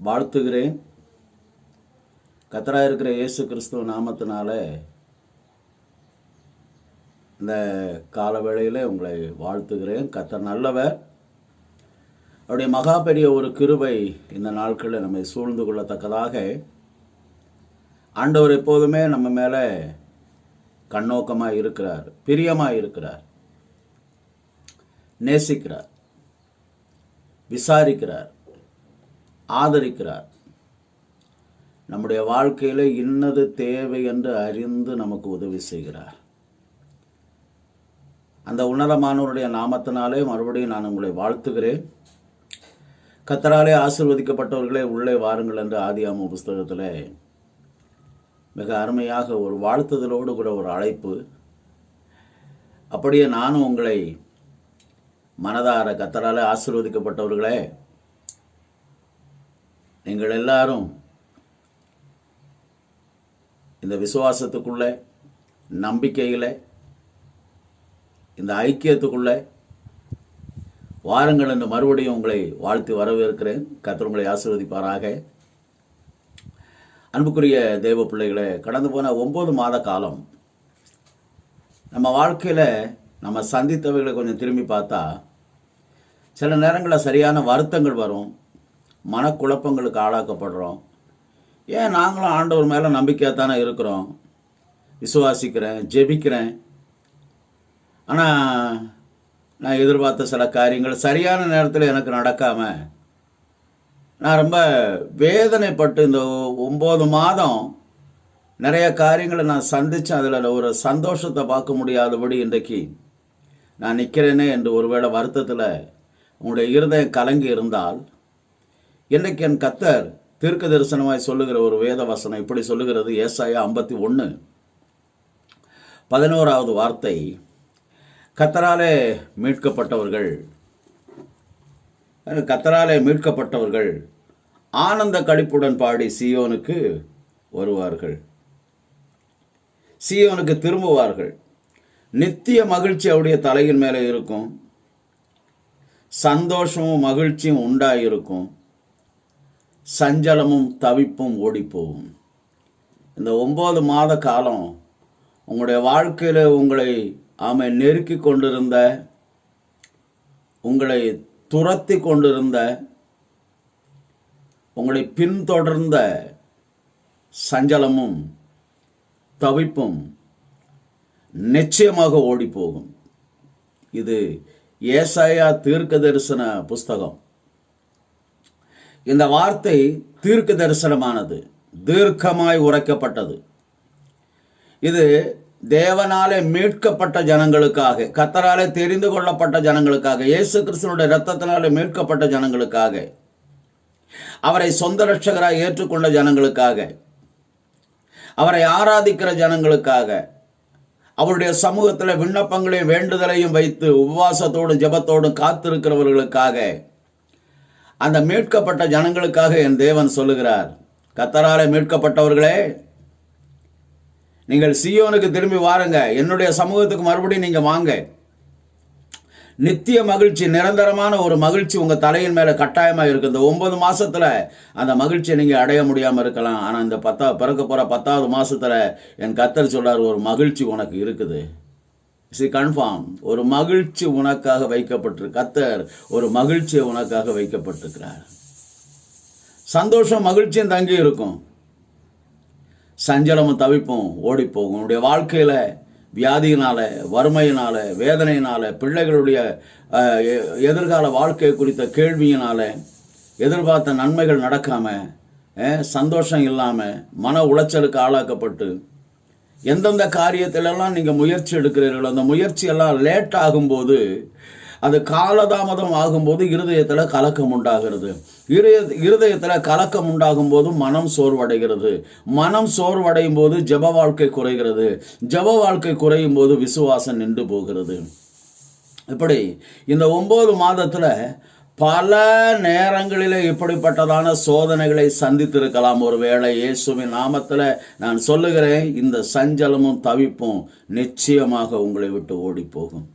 வாழ்த்துகிறேன். கர்த்தராக இருக்கிற இயேசு கிறிஸ்துவ நாமத்தினால இந்த கால வேளையில் உங்களை வாழ்த்துகிறேன். கர்த்தர் நல்லவர். அவருடைய மகா பெரிய ஒரு கிருபை இந்த நாட்களில் நம்மை சூழ்ந்து கொள்ளத்தக்கதாக ஆண்டவர் எப்போதுமே நம்ம மேலே கண்ணோக்கமாக இருக்கிறார், பிரியமாக இருக்கிறார், நேசிக்கிறார், விசாரிக்கிறார், ஆதரிக்கிறார். நம்முடைய வாழ்க்கையில் இன்னது தேவை என்று அறிந்து நமக்கு உதவி செய்கிறார். அந்த உன்னதமானவருடைய நாமத்தினாலே மறுபடியும் நான் உங்களை வாழ்த்துகிறேன். கர்த்தராலே ஆசீர்வதிக்கப்பட்டவர்களே உள்ளே வாருங்கள் என்று ஆதியாகம புஸ்தகத்தில் மிக அருமையாக ஒரு வாழ்த்துதலோடு கூட ஒரு அழைப்பு. அப்படியே நானும் உங்களை மனதார கர்த்தராலே ஆசீர்வதிக்கப்பட்டவர்களே, நீங்கள் எல்லாரும் இந்த விசுவாசத்துக்குள்ள, நம்பிக்கையில், இந்த ஐக்கியத்துக்குள்ள வாருங்கள் என்று மறுபடியும் உங்களை வாழ்த்தி வரவேற்கிறேன். கர்த்தர் உங்களை ஆசீர்வதிப்பாராக. அன்புக்குரிய தேவ பிள்ளைகளே, கடந்து போன 9 மாத காலம் நம்ம வாழ்க்கையில் நம்ம சந்தித்தவைகளை கொஞ்சம் திரும்பி பார்த்தா சில நேரங்களில் சரியான வருத்தங்கள் வரும், மனக்குழப்பங்களுக்கு ஆளாக்கப்படுறோம். ஏன் நாங்களும் ஆண்டவர் மேலே நம்பிக்கையாக தானே இருக்கிறோம், விசுவாசிக்கிறேன், ஜெபிக்கிறேன், ஆனால் நான் எதிர்பார்த்த சில காரியங்கள் சரியான நேரத்தில் எனக்கு நடக்காமல் நான் ரொம்ப வேதனைப்பட்டு இந்த 9 மாதம் நிறைய காரியங்களை நான் சந்தித்தேன். அதில் ஒரு சந்தோஷத்தை பார்க்க முடியாதபடி இன்றைக்கு நான் நிற்கிறேனே என்று ஒருவேளை வருத்தத்தில் உங்களுடைய இருதயம் கலங்கி இருந்தால், இன்றைக்கு என் கர்த்தர் தீர்க்க தரிசனமாய் சொல்லுகிற ஒரு வேத வசனம் இப்படி சொல்லுகிறது. ஏசாயா 51:11 வார்த்தை, கர்த்தராலே மீட்கப்பட்டவர்கள் ஆனந்த களிப்புடன் பாடி சீயோனுக்கு வருவார்கள், சீயோனுக்கு திரும்புவார்கள். நித்திய மகிழ்ச்சி அவருடைய தலையின் மேலே இருக்கும், சந்தோஷமும் மகிழ்ச்சியும் உண்டாயிருக்கும், சஞ்சலமும் தவிப்பும் ஓடிப்போகும். இந்த 9 மாத காலம் உங்களுடைய வாழ்க்கையில் உங்களை நெருக்கி கொண்டிருந்த, உங்களை துரத்தி கொண்டிருந்த, உங்களை பின்தொடர்ந்த சஞ்சலமும் தவிப்பும் நிச்சயமாக ஓடிப்போகும். இது ஏசாயா தீர்க்க தரிசன புஸ்தகம். இந்த வார்த்தை தீர்க்க தரிசனமானது, தீர்க்கமாய் உரைக்கப்பட்டது. இது தேவனாலே மீட்கப்பட்ட ஜனங்களுக்காக, கர்த்தராலே தெரிந்து கொள்ளப்பட்ட ஜனங்களுக்காக, இயேசு கிறிஸ்துவினுடைய இரத்தத்தினாலே மீட்கப்பட்ட ஜனங்களுக்காக, அவரை சொந்த இரட்சகராய் ஏற்றுக்கொண்ட ஜனங்களுக்காக, அவரை ஆராதிக்கிற ஜனங்களுக்காக, அவருடைய சமூகத்தில் விண்ணப்பங்களையும் வேண்டுதலையும் வைத்து உபவாசத்தோடும் ஜெபத்தோடும் காத்திருக்கிறவர்களுக்காக, அந்த மீட்கப்பட்ட ஜனங்களுக்காக என் தேவன் சொல்லுகிறார், கர்த்தராலே மீட்கப்பட்டவர்களே, நீங்கள் சீயோனுக்கு திரும்பி வாருங்க, என்னுடைய சமூகத்துக்கு மறுபடியும் நீங்கள் வாங்க. நித்திய மகிழ்ச்சி, நிரந்தரமான ஒரு மகிழ்ச்சி உங்கள் தலையின் மேலே கட்டாயமாக இருக்குது. இந்த 9 மாதத்தில் அந்த மகிழ்ச்சியை நீங்கள் அடைய முடியாமல் இருக்கலாம். ஆனால் இந்த பிறக்க போகிற 10வது மாதத்தில் என் கர்த்தர் சொல்றார், ஒரு மகிழ்ச்சி உனக்கு இருக்குது. கன்ஃபார்ம், ஒரு மகிழ்ச்சி உனக்காக வைக்கப்பட்டிருக்கு. கர்த்தர் ஒரு மகிழ்ச்சியை உனக்காக வைக்கப்பட்டிருக்கிறார். சந்தோஷம் மகிழ்ச்சியும் தங்கி இருக்கும், சஞ்சலமும் தவிப்பும் ஓடிப்போகும். உன்னுடைய வாழ்க்கையில் வியாதியினால, வறுமையினால, வேதனையினால, பிள்ளைகளுடைய எதிர்கால வாழ்க்கை குறித்த கேள்வியினால, எதிர்பார்த்த நன்மைகள் நடக்காம, சந்தோஷம் இல்லாமல், மன உளைச்சலுக்கு ஆளாக்கப்பட்டு, எந்தெந்த காரியத்திலெல்லாம் நீங்கள் முயற்சி எடுக்கிறீர்களோ அந்த முயற்சியெல்லாம் லேட் ஆகும்போது, அது காலதாமதம் ஆகும்போது இருதயத்தில் கலக்கம் உண்டாகிறது. இருதயத்தில் கலக்கம் உண்டாகும் போது மனம் சோர்வடைகிறது. மனம் சோர்வடையும் போது ஜெப வாழ்க்கை குறைகிறது. ஜெப வாழ்க்கை குறையும் போது விசுவாசம் நின்று போகிறது. இப்படி இந்த 9 மாதத்தில் பல நேரங்களிலே இப்படிப்பட்டதான சோதனைகளை சந்தித்திருக்கலாம். ஒருவேளை இயேசுவின் நாமத்தில் நான் சொல்லுகிறேன், இந்த சஞ்சலமும் தவிப்பும் நிச்சயமாக உங்களை விட்டு ஓடி போகும்.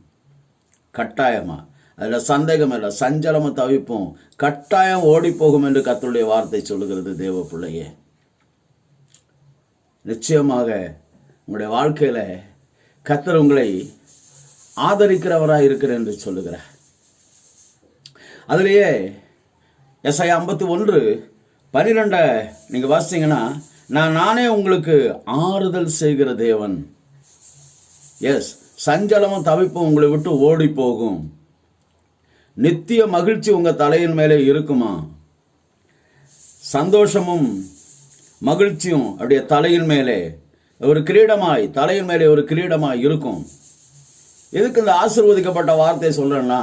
கட்டாயமா அதில் சந்தேகம் இல்லை. சஞ்சலமும் தவிப்பும் கட்டாயம் ஓடி போகும் என்று கர்த்தருடைய வார்த்தை சொல்லுகிறது. தேவ பிள்ளையே, நிச்சயமாக உங்களுடைய வாழ்க்கையில கர்த்தர் உங்களை ஆதரிக்கிறவராக இருக்கிறேன் என்று சொல்லுகிறார். அதுலேயே எஸ்ஐயா 51:12 நீங்கள் வாசித்தீங்கன்னா, நானே உங்களுக்கு ஆறுதல் செய்கிற தேவன். எஸ், சஞ்சலமும் தவிப்பும் உங்களை விட்டு ஓடி போகும். நித்திய மகிழ்ச்சி உங்கள் தலையின் மேலே இருக்குமா? சந்தோஷமும் மகிழ்ச்சியும் அப்படியே தலையின் மேலே ஒரு கிரீடமாய், தலையின் மேலே ஒரு கிரீடமாய் இருக்கும். எதுக்கு இந்த ஆசீர்வதிக்கப்பட்ட வார்த்தை சொல்றேன்னா,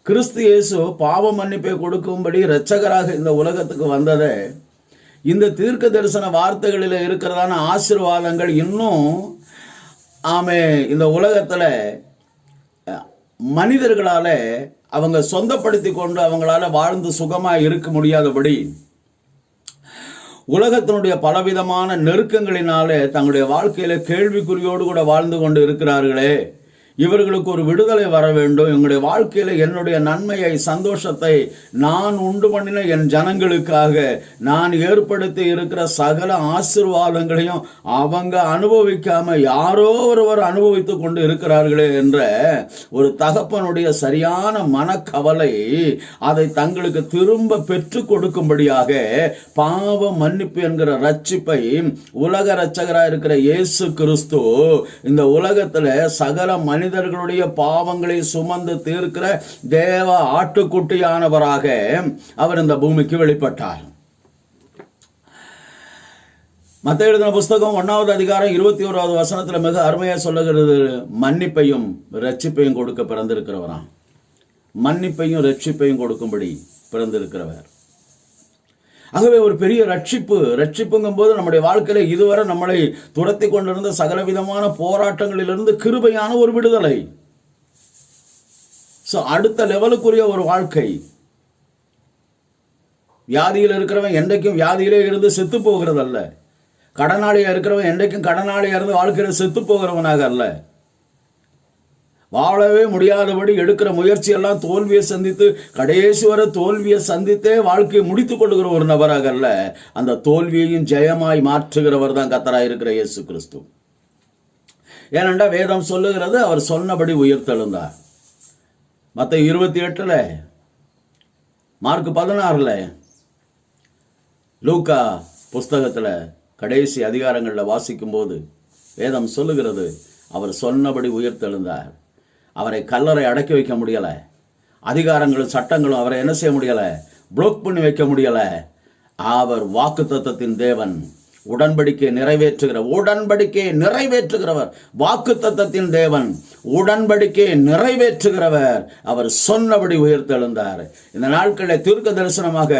கிறிஸ்து இயேசு பாவ மன்னிப்பை கொடுக்கும்படி இரட்சகராக இந்த உலகத்துக்கு வந்ததை, இந்த தீர்க்க தரிசன வார்த்தைகளில் இருக்கிறதான ஆசீர்வாதங்கள் இன்னும் இந்த உலகத்தில் மனிதர்களால அவங்க சொந்தப்படுத்தி கொண்டு அவங்களால வாழ்ந்து சுகமாக இருக்க முடியாதபடி உலகத்தினுடைய பலவிதமான நெருக்கங்களினாலே தங்களுடைய வாழ்க்கையில கேள்விக்குறியோடு கூட வாழ்ந்து கொண்டு இருக்கிறார்களே, இவர்களுக்கு ஒரு விடுதலை வர வேண்டும். எங்களுடைய வாழ்க்கையில என்னுடைய நன்மையை, சந்தோஷத்தை நான் உண்டு பண்ணின என் ஜனங்களுக்காக நான் ஏற்படுத்தி இருக்கிற சகல ஆசீர்வாதங்களையும் அவங்க அனுபவிக்காம யாரோ ஒருவர் அனுபவித்துக் கொண்டு இருக்கிறார்களே என்ற ஒரு தகப்பனுடைய சரியான மனக்கவலை, அதை தங்களுக்கு திரும்ப பெற்றுக் கொடுக்கும்படியாக பாவ மன்னிப்பு என்கிற ரட்சிப்பை உலக இரட்சகராக இருக்கிற இயேசு கிறிஸ்து இந்த உலகத்துல சகல மனிதர்களுடைய பாவங்களை சுமந்து தீர்க்கிற தேவ ஆட்டுக்குட்டியானவராக அவர் இந்த பூமிக்கு வெளிப்பட்டார். மத்தேயு எழுதின புஸ்தகம் 1வது அதிகாரம் 21வது வசனத்துல மிக அருமையா சொல்லுகிறது, மன்னிப்பையும் ரட்சிப்பையும் கொடுக்க பிறந்திருக்கிறவராம். மன்னிப்பையும் ரட்சிப்பையும் கொடுக்கும்படி பிறந்திருக்கிறவர். ஆகவே ஒரு பெரிய ரட்சிப்புங்கும் போது நம்முடைய வாழ்க்கையில இதுவரை நம்மளை துரத்தி கொண்டிருந்த சகலவிதமான போராட்டங்களிலிருந்து கிருபையான ஒரு விடுதலை. அடுத்த லெவலுக்குரிய ஒரு வாழ்க்கை. வியாதியில் இருக்கிறவன் என்றைக்கும் வியாதியிலே இருந்து செத்து போகிறது அல்ல. கடனாளியா இருக்கிறவன் என்றைக்கும் கடனாளியா இருந்து வாழ்க்கையில செத்து போகிறவனாக அல்ல. வாழவே முடியாதபடி எடுக்கிற முயற்சி எல்லாம் தோல்வியை சந்தித்து கடைசி வரை தோல்வியை சந்தித்தே வாழ்க்கையை முடித்துக் கொள்ளுகிற ஒரு நபராக அல்ல, அந்த தோல்வியையும் ஜெயமாய் மாற்றுகிறவர் தான் கர்த்தராய் இருக்கிற இயேசு கிறிஸ்து. ஏனென்றா வேதம் சொல்லுகிறது, அவர் சொன்னபடி உயிர்த்தெழுந்தார். மத்தேயு 28, மார்க் 16, லூக்கா புஸ்தகத்துல கடைசி அதிகாரங்களில் வாசிக்கும் போது வேதம் சொல்லுகிறது, அவர் சொன்னபடி உயிர்த்தெழுந்தார். அவரை கல்லறை அடக்கி வைக்க முடியல, அதிகாரங்களும் சட்டங்களும் அவரை என்ன செய்ய முடியல, புளோக் பண்ணி வைக்க முடியல. அவர் வாக்குத்தத்தத்தின் தேவன், உடன்படிக்கை நிறைவேற்றுகிறவர், வாக்குத்தத்தத்தின் தேவன், உடன்படிக்கை நிறைவேற்றுகிறவர். அவர் சொன்னபடி உயிர்த்தெழுந்தார். இந்த நாட்களில் தீர்க்க தரிசனமாக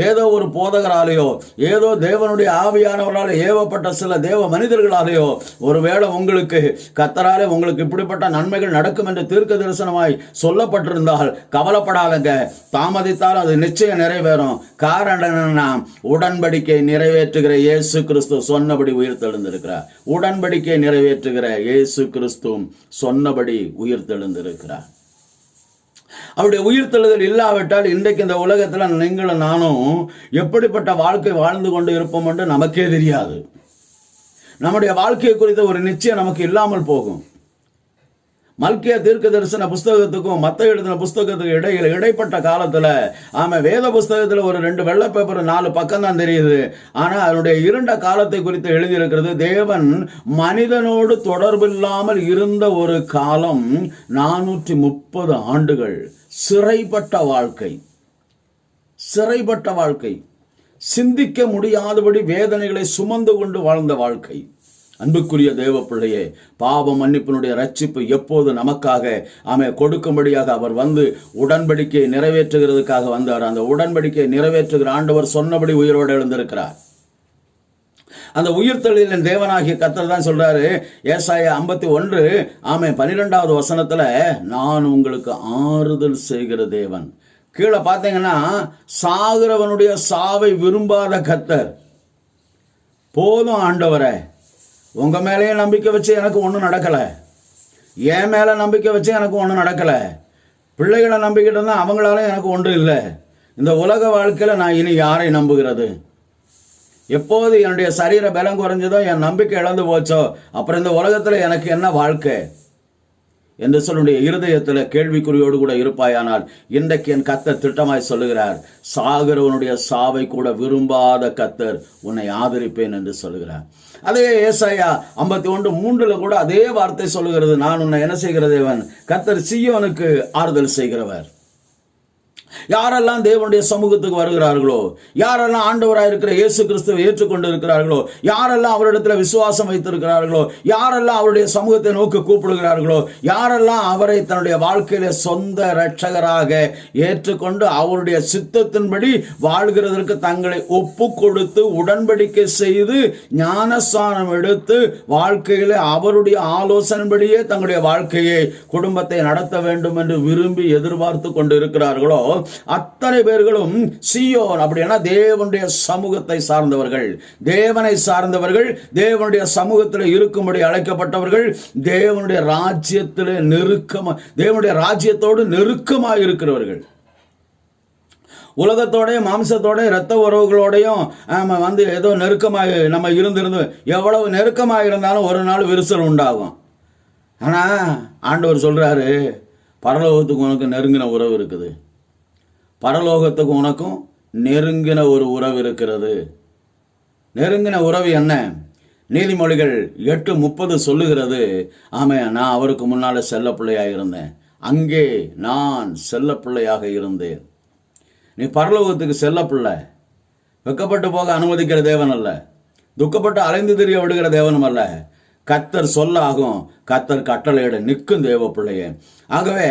ஏதோ ஒரு போதகராலேயோ ஏதோ தேவனுடைய ஆவியானவர்களால் ஏவப்பட்ட சில தேவ மனிதர்களாலேயோ ஒருவேளை உங்களுக்கு கர்த்தராலே உங்களுக்கு இப்படிப்பட்ட நன்மைகள் நடக்கும் என்று தீர்க்க தரிசனமாய் சொல்லப்பட்டிருந்தால் கவலைப்படாதங்க, தாமதித்தால் அது நிச்சயம் நிறைவேறும். காரணம் என்னன்னா, உடன்படிக்கை நிறைவேற்றுகிற இயேசு கிறிஸ்து சொன்னபடி உயிர்த்தெழுந்திருக்கிறார். உடன்படிக்கை நிறைவேற்றுகிற இயேசு கிறிஸ்து சொன்னபடி உயிர்த்தெழுந்திருக்கிறார். அவருடைய உயிர்த்தெழுதல் இல்லாவிட்டால் இன்றைக்கு இந்த உலகத்துல நீங்களும் நானும் எப்படிப்பட்ட வாழ்க்கை வாழ்ந்து கொண்டு இருப்போம் என்று நமக்கே தெரியாது. நம்முடைய வாழ்க்கை குறித்த ஒரு நிச்சயம் நமக்கு இல்லாமல் போகும். மல்கியா தீர்க்க தரிசன புஸ்தகத்துக்கும் மத்தேயு எழுதின புஸ்தகத்துக்கும் இடைப்பட்ட காலத்துல வேத புஸ்தகத்துல ஒரு 2 வெள்ளை பேப்பர் 4 பக்கம் தான் தெரியுது. ஆனா அதனுடைய இருண்ட காலத்தை குறித்து எழுதியிருக்கிறது. தேவன் மனிதனோடு தொடர்பில்லாமல் இருந்த ஒரு காலம் 430 ஆண்டுகள். சிறைப்பட்ட வாழ்க்கை, சிந்திக்க முடியாதபடி வேதனைகளை சுமந்து கொண்டு வாழ்ந்த வாழ்க்கை. அன்புக்குரிய தேவ பிள்ளையே, பாவ மன்னிப்பினுடைய ரட்சிப்பு எப்போது நமக்காக கொடுக்கும்படியாக அவர் வந்து உடன்படிக்கையை நிறைவேற்றுகிறதுக்காக வந்தார். அந்த உடன்படிக்கையை நிறைவேற்றுகிற ஆண்டவர் சொன்னபடி உயிரோடு எழுந்திருக்கிறார். அந்த உயிர்த்தெழுதலின் தேவனாகிய கர்த்தர் தான் சொல்றாரு, ஏசாயா 51 12வது வசனத்துல, நான் உங்களுக்கு ஆறுதல் செய்கிற தேவன். கீழே பார்த்தீங்கன்னா, சாகிறவனுடைய சாவை விரும்பாத கர்த்தர். போதும் ஆண்டவரே, உங்க மேலேயே நம்பிக்கை வச்சு எனக்கு ஒன்றும் நடக்கலை, என் மேல நம்பிக்கை வச்சு எனக்கு ஒன்றும் நடக்கலை, பிள்ளைகளை நம்பிக்கிட்டு இருந்தால் அவங்களால எனக்கு ஒன்றும் இல்லை. இந்த உலக வாழ்க்கையில் நான் இனி யாரை நம்புகிறது? எப்போது என்னுடைய சரீர பலம் குறைஞ்சதோ, என் நம்பிக்கை இழந்து போச்சோ, அப்புறம் இந்த உலகத்தில் எனக்கு என்ன வாழ்க்கை என்று சொல்லுடைய இருதயத்தில் கேள்விக்குறியோடு கூட இருப்பாயானால், இன்றைக்கு என் கர்த்தர் திட்டமாய் சொல்லுகிறார், சாகிறவனுடைய சாவை கூட விரும்பாத கர்த்தர் உன்னை ஆதரிப்பேன் என்று சொல்லுகிறார். அதே ஏசாயா 51:3 கூட அதே வார்த்தை சொல்லுகிறது, நான் உன்னை என்ன செய்கிற தேவன், கர்த்தர் சீயோனுக்கு ஆறுதல் செய்கிறவர். யாரெல்லாம் தேவனுடைய சமூகத்துக்கு வருகிறார்களோ, யாரெல்லாம் ஆண்டவராக இருக்கிற இயேசு கிறிஸ்துவை ஏற்றுக்கொண்டு இருக்கிறார்களோ, யாரெல்லாம் அவரிடத்தில் விசுவாசம் வைத்திருக்கிறார்களோ, யாரெல்லாம் அவருடைய சமூகத்தை நோக்கி கூப்பிடுகிறார்களோ, யாரெல்லாம் அவரை தன்னுடைய வாழ்க்கையில சொந்த இரட்சகராக ஏற்றுக்கொண்டு அவருடைய சித்தத்தின்படி வாழ்கிறதற்கு தங்களை ஒப்பு கொடுத்து உடன்படிக்கை செய்து ஞானஸ்நானம் எடுத்து வாழ்க்கையில அவருடைய ஆலோசனைப்படியே தங்களுடைய வாழ்க்கையை, குடும்பத்தை நடத்த வேண்டும் என்று விரும்பி எதிர்பார்த்து கொண்டு இருக்கிறார்களோ, அத்தனை பேர்களும் சீயோன், அப்படின்னா தேவனுடைய சமூகத்தை சார்ந்தவர்கள், தேவனை சார்ந்தவர்கள், தேவனுடைய சமூகத்தில் இருக்கும்படி அழைக்கப்பட்டவர்கள், தேவனுடைய ராஜ்யத்தில் தேவனுடைய ராஜ்யத்தோடு நெருக்கமாக இருக்கிறவர்கள். உலகத்தோடையும் மாம்சத்தோடையும் இரத்த உறவுகளோடையும் ஏதோ நெருக்கமாக நம்ம இருந்திருந்து எவ்வளவு நெருக்கமாக இருந்தாலும் ஒரு நாள் விரிசல் உண்டாகும். ஆனால் ஆண்டவர் சொல்றாரு, பரலோகத்துக்கு உனக்கு நெருங்கின உறவு இருக்குது, பரலோகத்துக்கு உனக்கும் நெருங்கின ஒரு உறவு இருக்கிறது. நெருங்கின உறவு என்ன? நீதிமொழிகள் 8:30 சொல்லுகிறது, ஆமாம், நான் அவருக்கு முன்னால செல்ல பிள்ளையாக இருந்தேன், அங்கே நான் செல்ல பிள்ளையாக இருந்தேன். நீ பரலோகத்துக்கு செல்ல பிள்ளை. வெக்கப்பட்டு போக அனுமதிக்கிற தேவன் அல்ல, துக்கப்பட்டு அலைந்து திரிய விடுகிற தேவனும் அல்ல. கர்த்தர் சொல்ல ஆகும், கர்த்தர் கட்டளையிட நிற்கும் தேவ பிள்ளையே. ஆகவே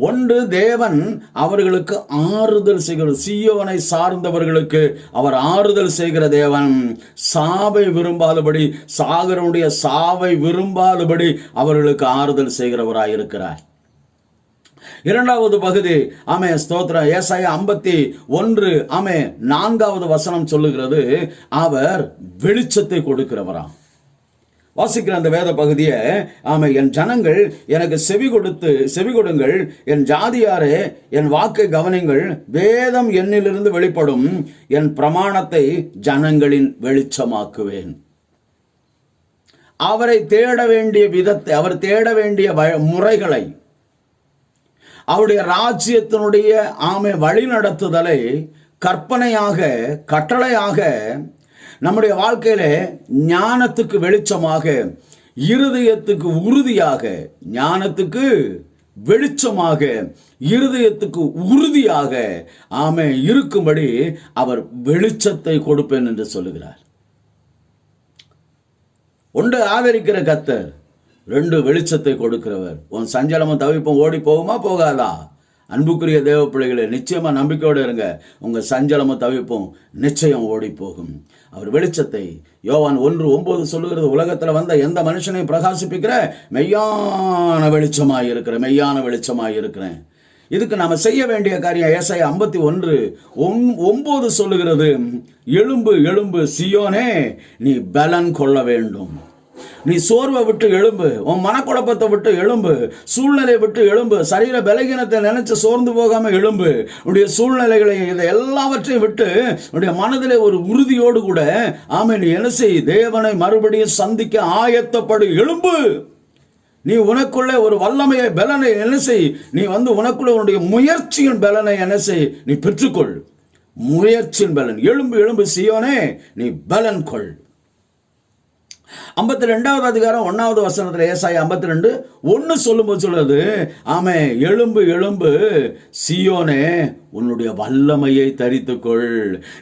ஒன்று, தேவன் அவர்களுக்கு ஆறுதல் செய்கிற, சீயோனை சார்ந்தவர்களுக்கு அவர் ஆறுதல் செய்கிற தேவன். சாவை விரும்பாதபடி, சாகரனுடைய சாவை விரும்பாதபடி அவர்களுக்கு ஆறுதல் செய்கிறவராயிருக்கிறார். இரண்டாவது பகுதி, ஆமே ஸ்தோத்திரம், ஏசாயா 51 ஆமே 4வது வசனம் சொல்லுகிறது, அவர் வெளிச்சத்தை கொடுக்கிறவராம். வாசிக்கிற அந்த வேத பகுதியை, ஆமை, என் ஜனங்கள் எனக்கு செவி கொடுங்கள், என் ஜாதியாரே என் வாக்கை கவனிங்கள், வேதம் என்னிலிருந்து வெளிப்படும், என் பிரமாணத்தை ஜனங்களின் வெளிச்சமாக்குவேன். அவரை தேட வேண்டிய விதத்தை, அவர் தேட வேண்டிய முறைகளை, அவருடைய ராஜ்யத்தினுடைய ஆமை வழி நடத்துதலை கற்பனையாக, கட்டளையாக நம்முடைய வாழ்க்கையில ஞானத்துக்கு வெளிச்சமாக, இருதயத்துக்கு உறுதியாக, ஞானத்துக்கு வெளிச்சமாக, இருதயத்துக்கு உறுதியாக ஆமே இருக்கும்படி அவர் வெளிச்சத்தை கொடுப்பேன் என்று சொல்லுகிறார். ஒன்று, ஆதரிக்கிற கர்த்தர், 2, வெளிச்சத்தை கொடுக்கிறவர். உன் சஞ்சலமும் தவிப்பும் ஓடி போகுமா போகாதா? அன்புக்குரிய தேவ பிள்ளைகளே, நிச்சயமா நம்பிக்கையோடு இருங்க, உங்க சஞ்சலமும் தவிப்பும் நிச்சயம் ஓடி போகும். அவர் வெளிச்சத்தை, யோவான் 1:9 சொல்லுகிறது, உலகத்துல வந்த எந்த மனுஷனையும் பிரகாசிப்பிக்கிற மெய்யான வெளிச்சமாய் இருக்கிறேன், மெய்யான வெளிச்சமாய் இருக்கிறேன். இதுக்கு நாம செய்ய வேண்டிய காரியம் ஏசாயா 51:9 சொல்லுகிறது, எழும்பு எழும்பு சீயோனே, நீ பலன் கொள்ள வேண்டும். நீ சோர்வை விட்டு எழும்பு, உன் மனக்குழப்பத்தை விட்டு எழும்பு, சூழ்நிலையை விட்டு எழும்பு, சரீர பலகீனத்தை நினைச்சு சோர்ந்து போகாம எழும்பு. உன்னுடைய சூழ்நிலைகளை இதை எல்லாவற்றையும் விட்டு உன்னுடைய மனதிலே ஒரு உறுதியோடு கூட ஆமே நீ என்ன செய், தேவனை மறுபடியும் சந்திக்க ஆயத்தப்படு, எழும்பு. நீ உனக்குள்ளே ஒரு வல்லமையை, பலனை என்ன செய், நீ உனக்குள்ள உன்னுடைய முயற்சியின் பலனை என்ன செய், நீ பெற்றுக்கொள். முயற்சியின் பலன், எழும்பு எழும்பு சீயோனே, நீ பலன் கொள். 52வது அதிகாரம் 1வது வசனத்தில் ஏசாயா 52:1 சொல்லும்போது சொல்றது, ஆமே, எழும்பு எழும்பு சீயோனே, உன்னுடைய வல்லமையை தரித்துக்கொள்.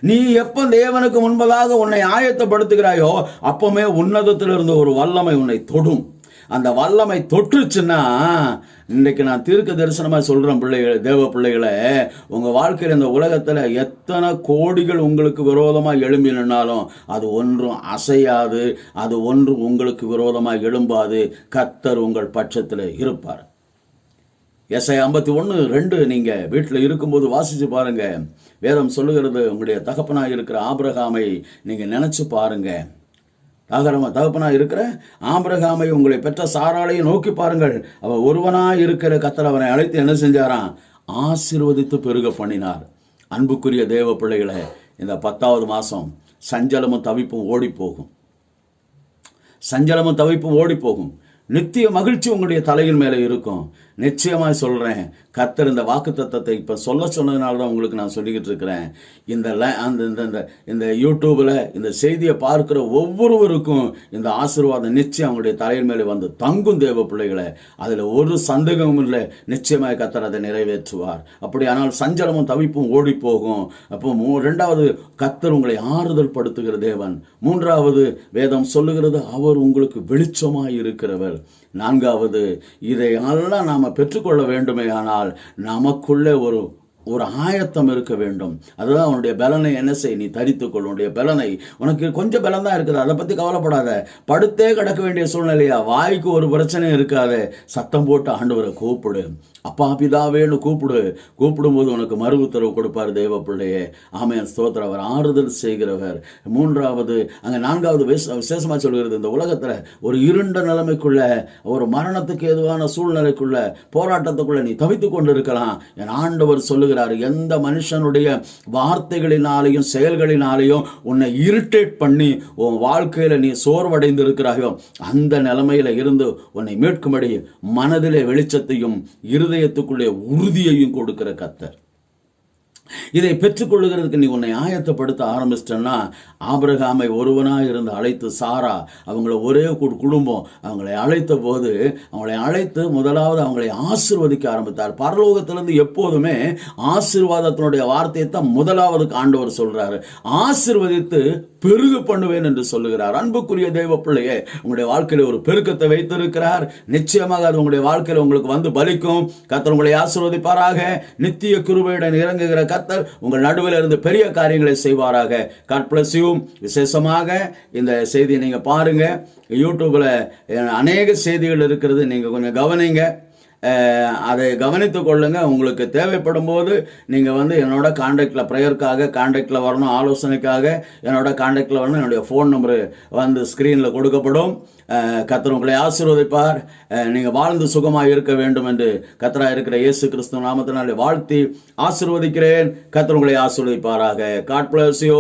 நீ எப்ப தேவனுக்கு முன்பதாக உன்னை ஆயத்தப்படுத்துகிறாயோ அப்பமே உன்னதத்திலிருந்து ஒரு வல்லமை உன்னை தொடும். அந்த வல்லமை தொற்றுச்சுன்னா, இன்றைக்கு நான் தீர்க்க தரிசனமா சொல்றேன் பிள்ளைகள், தேவ பிள்ளைகளை, உங்க வாழ்க்கையில் இந்த உலகத்துல எத்தனை கோடிகள் உங்களுக்கு விரோதமா எழும்பி நின்னாலும் அது ஒன்றும் அசையாது, அது ஒன்றும் உங்களுக்கு விரோதமா எழும்பாது. கர்த்தர் உங்கள் பட்சத்தில் இருப்பார். ஏசாயா 51:2 நீங்க வீட்டில் இருக்கும்போது வாசிச்சு பாருங்க. வேதம் சொல்லுகிறது, உங்களுடைய தகப்பனாக இருக்கிற ஆபிரகாமை நீங்க நினைச்சு பாருங்க. தகப்பனா இருக்கிற ஆபிரகாமை உங்களை பெற்ற சாராளையும் நோக்கி பாருங்கள். அவர் ஒருவனாய் இருக்கிற கர்த்தர் அவனை அழைத்து என்ன செஞ்சாராம்? ஆசீர்வதித்து பெருக பண்ணினார். அன்புக்குரிய தேவ பிள்ளைகளை, இந்த 10வது மாதம் சஞ்சலமும் தவிப்பும் ஓடி போகும். சஞ்சலமும் தவிப்பும் ஓடி போகும். நித்திய மகிழ்ச்சி உங்களுடைய தலையின் மேலே இருக்கும். நிச்சயமாக சொல்கிறேன், கர்த்தர் இந்த வாக்கு தத்தத்தை இப்போ சொன்னதுனால தான் உங்களுக்கு நான் சொல்லிக்கிட்டு இருக்கிறேன். இந்த யூடியூப்பில் இந்த செய்தியை பார்க்குற ஒவ்வொருவருக்கும் இந்த ஆசீர்வாதம் நிச்சயம் அவங்களுடைய தலையின் மேலே வந்து தங்கும் தேவ பிள்ளைகளை. அதில் ஒரு சந்தேகமும் இல்லை. நிச்சயமாக கர்த்தர் அதை நிறைவேற்றுவார். அப்படியானால் சஞ்சலமும் தவிப்பும் ஓடி போகும். அப்போ 2வது, கர்த்தர் உங்களை ஆறுதல் படுத்துகிற தேவன். 3வது, வேதம் சொல்லுகிறது அவர் உங்களுக்கு வெளிச்சமாக இருக்கிறவர். 4வது, இதையெல்லாம் நாம் பெற்றுக்கொள்ள வேண்டுமே ஆனால் நமக்குள்ளே ஒரு ஆயத்தம் இருக்க வேண்டும். அதுதான் உன்னுடைய பலனை என்ன செய், நீ தரித்துக்கொள். உன்னுடைய பலனை, உனக்கு கொஞ்சம் பலம் தான் இருக்குது, அதை பற்றி கவலைப்படாத. படுத்தே கிடக்க வேண்டிய சூழ்நிலையா, வாய்க்கு ஒரு பிரச்சனையும் இருக்காது. சத்தம் போட்டு ஆண்டவரை கூப்பிடு, அப்பா பிதாவேன்னு கூப்பிடும்போது உனக்கு மறு உத்தரவு கொடுப்பார் தேவ பிள்ளையே. ஆமென், ஸ்தோத்திரம். அவர் ஆறுதல் செய்கிறவர். 3வது, அங்கே 4வது விசேஷமாக சொல்கிறது, இந்த உலகத்தில் ஒரு இருண்ட நிலைமைக்குள்ள, ஒரு மரணத்துக்கு ஏதுவான சூழ்நிலைக்குள்ள, போராட்டத்துக்குள்ள நீ தவித்து கொண்டு இருக்கலாம். என் ஆண்டவர் சொல்லுகிறார், எந்த மனுஷனுடைய வார்த்தைகளினாலேயும் செயல்களினாலேயும் உன்னை இரிட்டேட் பண்ணி உன் வாழ்க்கையில நீ சோர்வடைந்து இருக்கிறாயோ, அந்த நிலைமையில இருந்து உன்னை மீட்கும்படி மனதிலே வெளிச்சத்தையும் இருதயத்துக்குள்ளே உறுதியையும் கொடுக்கிற கர்த்தர். இதை பெற்றுக்கொள்ளுகிறதுக்கு நீ உன்னை ஆயத்தப்படுத்த ஆரம்பிச்சிட்டன்னா, ஆபிரகாமை ஒருவனாக இருந்து அழைத்து சாரா அவங்கள ஒரே குடும்பம் அவங்களை அழைத்து முதலாவது அவங்களை ஆசீர்வதிக்க ஆரம்பித்தார். பரலோகத்திலிருந்து எப்போதுமே ஆசீர்வாதத்தினுடைய வார்த்தையை தான் முதலாவதுக்கு ஆண்டவர் சொல்றாரு. ஆசீர்வதித்து பெருக பண்ணுவேன் என்று சொல்லுகிறார். அன்புக்குரிய தேவ பிள்ளையே, உங்களுடைய வாழ்க்கையில் ஒரு பெருக்கத்தை வைத்திருக்கிறார். நிச்சயமாக அது உங்களுடைய வாழ்க்கையில் உங்களுக்கு வந்து பலிக்கும். கர்த்தர் உங்களை ஆசீர்வதிப்பாராக. நித்திய கிருபையுடன் இறங்குகிற கர்த்தர் உங்கள் நடுவில் இருந்து பெரிய காரியங்களை செய்வாராக. God bless you. விசேஷமாக இந்த செய்தியை நீங்க பாருங்க. யூடியூப்ல அநேக செய்திகள் இருக்கிறது, நீங்க கொஞ்சம் கவனிங்க. அதை கவனித்து கொள்ளுங்க. உங்களுக்கு தேவைப்படும் போது நீங்கள் என்னோட கான்டாக்டில், ப்ரேயருக்காக கான்டாக்டில் வரணும், ஆலோசனைக்காக என்னோட கான்டாக்டில் வரணும். என்னுடைய ஃபோன் நம்பரு ஸ்க்ரீனில் கொடுக்கப்படும். கர்த்தர் உங்களை ஆசீர்வதிப்பார். நீங்கள் வாழ்ந்து சுகமாக இருக்க வேண்டும் என்று கர்த்தராக இருக்கிற இயேசு கிறிஸ்து நாமத்தினாலே வாழ்த்தி ஆசீர்வதிக்கிறேன். கர்த்தர் உங்களை ஆசீர்வதிப்பாராக. God bless you.